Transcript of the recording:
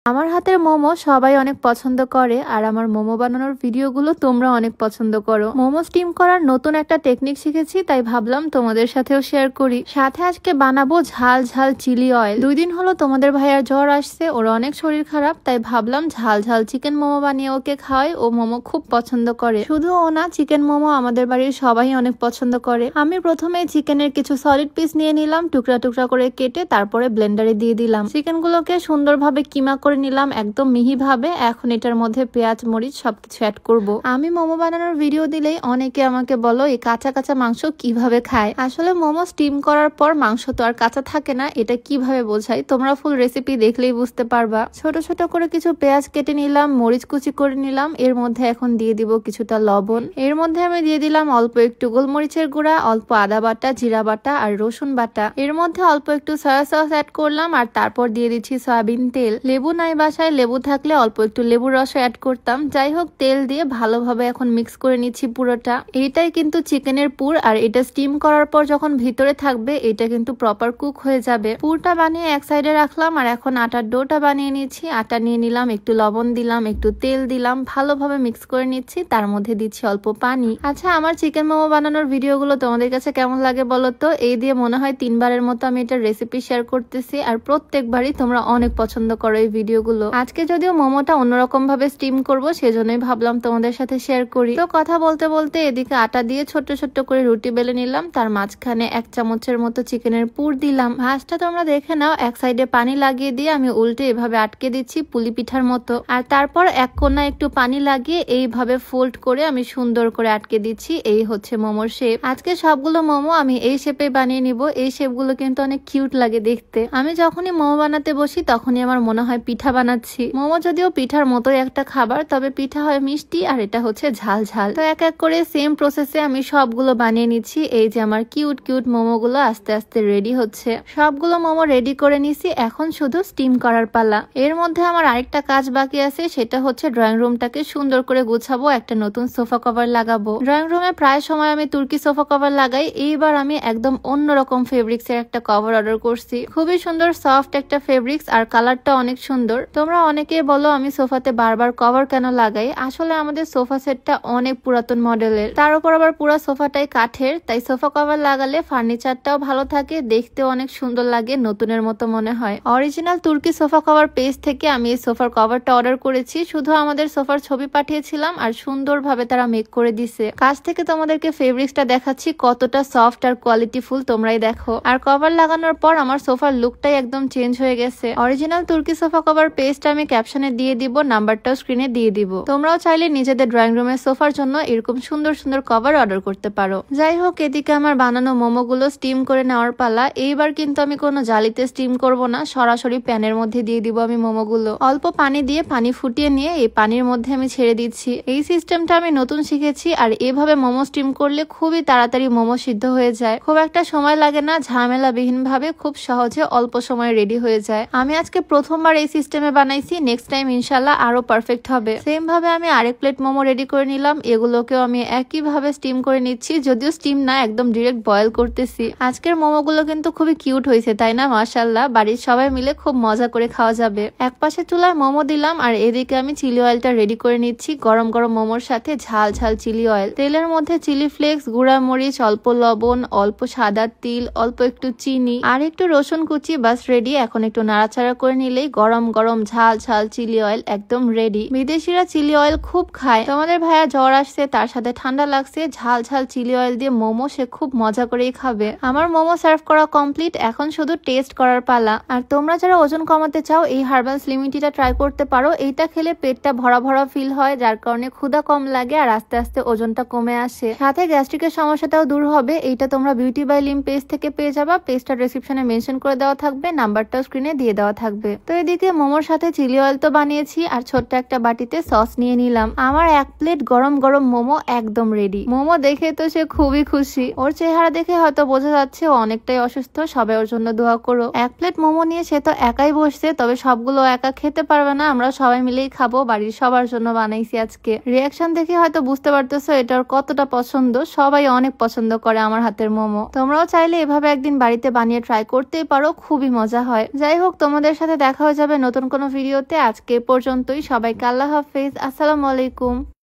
আমার হাতের মোমো সবাই অনেক পছন্দ করে আর আমার মোমো বানানোর ভিডিওগুলো তোমরা অনেক পছন্দ করো। মোমো স্টিম করার নতুন একটা টেকনিক শিখেছি, তাই ভাবলাম তোমাদের সাথেও শেয়ার করি। সাথে আজকে বানাবো ঝাল ঝাল চিলি অয়েল। 2 দিন হলো তোমাদের ভাইয়ার জ্বর আসছে, ওর অনেক শরীর খারাপ, তাই ভাবলাম ঝাল ঝাল চিকেন মোমো বানিয়ে ওকে খাওয়াই। ও মোমো খুব পছন্দ করে। শুধু ও না, চিকেন মোমো আমাদের বাড়ির সবাই অনেক পছন্দ করে। আমি প্রথমে চিকেনের কিছু সলিড পিস নিয়ে নিলাম, টুকরা টুকরা করে কেটে তারপরে ব্লেন্ডারে দিয়ে দিলাম। চিকেনগুলোকে সুন্দরভাবে কিমা করে নিলাম একদম মিহি ভাবে। এখন এটার মধ্যে পেঁয়াজ মরিচ সবকিছু অ্যাড করব। আমি মোমো বানানোর ভিডিও দিলেই অনেকে আমাকে বলো এই কাঁচা কাঁচা মাংস কিভাবে খায়। আসলে মোমো স্টিম করার পর মাংস তো আর কাঁচা থাকে না, এটা কিভাবে বোঝাই তোমরা ফুল রেসিপি দেখলেই বুঝতে পারবা। ছোট ছোট করে কিছু পেঁয়াজ কেটে নিলাম, মরিচ কুচি করে নিলাম। এর মধ্যে এখন দিয়ে দিব কিছুটা লবণ। এর মধ্যে আমি দিয়ে দিলাম অল্প একটু গোলমরিচের গুঁড়া, অল্প আদা বাটা, জিরা বাটা আর রসুন বাটা। এর মধ্যে অল্প একটু সয়া সস অ্যাড করলাম আর তারপর দিয়ে দিচ্ছি সয়াবিন তেল। লেবু নাই বাসায় লেবু থাকলে অল্প একটু লেবুর রস অ্যাড করতাম। যাই হোক, তেল দিয়ে ভালোভাবে এখন মিক্স করে নিচ্ছি পুরোটা। এইটাই কিন্তু চিকেনের পুর, আর এটা স্টিম করার পর যখন ভিতরে থাকবে এটা কিন্তু প্রপার কুক হয়ে যাবে। পুরটা বানিয়ে এক সাইডে রাখলাম আর এখন আটার ডোটা বানিয়ে নিচ্ছি। আটা নিয়ে নিলাম, একটু লবণ দিলাম, একটু তেল দিলাম, ভালোভাবে মিক্স করে নিচ্ছি। তার মধ্যে দিচ্ছি অল্প পানি। আচ্ছা, আমার চিকেন মোমো বানানোর ভিডিওগুলো তোমাদের কাছে কেমন লাগে বলো তো? এই দিয়ে মনে হয় 3 বারের মতো আমি এটা রেসিপি শেয়ার করতেছি, আর প্রত্যেকবারই তোমরা অনেক পছন্দ করো এই ভিডিওগুলো। আজকে যদিও মোমোটা অন্যরকম ভাবে স্টিম করব, সেজন্যই ভাবলাম তোমাদের সাথে শেয়ার করি। তো কথা বলতে বলতে এদিকে আটা দিয়ে ছোট্ট ছোট্ট করে রুটি বেলে নিলাম। তার মাঝখানে 1 চামচের মতো চিকেনের পুর দিলাম। ভাঁজটা তোমরা দেখে নাও, এক সাইডে পানি লাগিয়ে দিয়ে আমি উল্টে এভাবে আটকে দিচ্ছি পুলি পিঠার মতো। আর তারপর এক কোণা একটু পানি লাগিয়ে এইভাবে ফোল্ড করে আমি সুন্দর করে আটকে দিচ্ছি। এই হচ্ছে মোমোর শেপ। আজকে সবগুলো মোমো আমি এই শেপে বানিয়ে নিব। এই শেপগুলো কিন্তু অনেক কিউট লাগে দেখতে। আমি যখনই মোমো বানাতে বসি তখনই আমার মনে হয় পিঠা বানাচ্ছি। মোমো যদিও পিঠার মতোই একটা খাবার, তবে পিঠা হয় মিষ্টি আর এটা হচ্ছে ঝাল ঝাল। তো এক এক করে সেম প্রসেসে আমি সবগুলো বানিয়ে নিচ্ছি। এই যে আমার কিউট কিউট মোমো গুলো আস্তে আস্তে রেডি হচ্ছে। সবগুলো মোমো রেডি করে নিছি, এখন শুধু স্টিম করার পালা। এর মধ্যে আমার আরেকটা কাজ বাকি আছে, সেটা হচ্ছে ড্রয়িং রুমটাকে সুন্দর করে গুছাবো, একটা নতুন সোফা কভার লাগাবো। ড্রয়িং রুমে প্রায় সময় আমি তুর্কি সোফা কভার লাগাই। এইবার আমি একদম অন্যরকম ফেব্রিক্স এর একটা কভার অর্ডার করছি। খুবই সুন্দর সফট একটা ফেব্রিক্স, আর কালারটা অনেক সুন্দর। তোমরা অনেকে বলো আমি সোফাতে বারবার কভার কেন লাগাই। আসলে আমাদের সোফা সেটটা অনেক পুরাতন মডেলের, তার উপর আবার পুরো সোফাটাই কাঠের, তাই সোফা কভার লাগালে ফার্নিচারটাও ভালো থাকে, দেখতেও অনেক সুন্দর লাগে, নতুনের মতো মনে হয়। অরিজিনাল তুর্কি সোফা কভার পেজ থেকে আমি এই সোফার কভারটা অর্ডার করেছি। শুধু আমাদের সোফার ছবি পাঠিয়েছিলাম আর সুন্দরভাবে তারা মেক করে দিছে। কাছ থেকে তোমাদেরকে ফেব্রিক্সটা দেখাচ্ছি কতটা সফট আর কোয়ালিটিফুল, তোমরাই দেখো। আর কভার লাগানোর পর আমার সোফার লুকটাই একদম চেঞ্জ হয়ে গেছে। অরিজিনাল তুর্কি সোফা কভার পেজটা আমি ক্যাপশনে দিয়ে দিব, নাম্বারটাও স্ক্রিনে দিয়ে দিব। তোমরাও চাইলে নিজেদের ড্রয়িং রুমের সোফার জন্য এরকম সুন্দর সুন্দর কভার অর্ডার করতে পারো। যাই হোক, এদিকে আমার বানানো মোমো গুলো স্টিম করে নেওয়ার পালা। এইবার কিন্তু আমি কোনো জালিতে স্টিম করব না, সরাসরি প্যানের মধ্যে দিয়ে দিব আমি মোমো গুলো। অল্প পানি দিয়ে পানি ফুটিয়ে নিয়ে এই পানির মধ্যে আমি ছেড়ে দিচ্ছি। এই সিস্টেমটা আমি নতুন শিখেছি, আর এভাবে মোমো স্টিম করলে খুবই তাড়াতাড়ি মোমো সিদ্ধ হয়ে যায়। খুব একটা সময় লাগে না, ঝামেলাবিহীন ভাবে খুব সহজে অল্প সময় রেডি হয়ে যায়। আমি আজকে প্রথমবার এই সিস্টেমে বানাইছি, নেক্সট টাইম ইনশাল্লাহ আরো পারফেক্ট হবে। সেম ভাবে আমি আরেক প্লেট মোমো রেডি করে নিলাম। এগুলোকেও আমি একই ভাবে স্টিম করে নিচ্ছি, যদিও স্টিম না, একদম ডিরেক্ট বয়েল করতেছি। আজকের মোমো গুলো কিন্তু খুবই কিউট হয়েছে, তাই না? মাশাআল্লাহ, বাড়ির সবাই মিলে খুব মজা করে খাওয়া যাবে। এক পাশে চুলায় মোমো দিলাম, আর এদিকে আমি চিলি অয়েলটা রেডি করে নিচ্ছি। গরম গরম মোমোর সাথে ঝাল ঝাল চিলি অয়েল। তেলের মধ্যে চিলি ফ্লেক্স, গুঁড়া মরিচ, অল্প লবণ, অল্প সাদা তিল, অল্প একটু চিনি আর একটু রসুন কুচি, বাস রেডি। এখন একটু নাড়াচাড়া করে নিলেই গরম গরম ঝাল ঝাল চিলি অয়েল একদম রেডি। বিদেশিরা চিলি অয়েল খুব খায়। তোমাদের ভাইয়া জ্বর আসছে, তার সাথে ঠান্ডা লাগছে, ঝাল ঝাল চিলি অয়েল দিয়ে মোমো সে খুব মজা করেই খাবে। আমার মোমো সার্ভ করা কমপ্লিট, এখন শুধু টেস্ট করার পালা। আর তোমরা যারা ওজন কমাতে চাও এই হার্বাল স্লিম টিটা ট্রাই করতে পারো। এইটা খেলে পেটটা ভরা ভরা ফিল হয়, যার কারণে ক্ষুধা কম লাগে আর আস্তে আস্তে ওজনটা কমে আসে। সাথে গ্যাস্ট্রিকের সমস্যাটাও দূর হবে। এইটা তোমরা বিউটি বাই লিম পেজ থেকে পেয়ে যাবা। পেজটা ডেসক্রিপশনে মেনশন করে দেওয়া থাকবে, নাম্বারটাও স্ক্রিনে দিয়ে দেওয়া থাকবে। তো এদিকে মোমোর সাথে চিলি অয়েল তো বানিয়েছি, আর ছোট্ট একটা বাটিতে সস নিয়ে নিলাম। আমার 1 প্লেট গরম গরম মোমো একদম রেডি। মোমো দেখে তো সে খুবই খুশি। ওর চেহারা দেখে হয়তো বোঝা যাচ্ছে ও অনেকটাই অসুস্থ। সবাই ওর জন্য দোয়া করো। 1 প্লেট মোমো নিয়ে সে তো একাই বসছে, তবে সবগুলো একা খেতে পারবে না, আমরা সবাই মিলেই খাবো। বাড়ির সবার জন্য বানাইছি আজকে। রিয়াকশন দেখে হয়তো বুঝতে পারতেছো এটার কতটা পছন্দ। সবাই অনেক পছন্দ করে আমার হাতের মোমো। তোমরাও চাইলে এভাবে একদিন বাড়িতে বানিয়ে ট্রাই করতেই পারো, খুবই মজা হয়। যাই হোক, তোমাদের সাথে দেখা হয়ে যাবে নতুন নতুন কোনো ভিডিওতে। আজকে এ পর্যন্তই। সবাইকে আল্লাহ হাফেজ, আসসালামু আলাইকুম।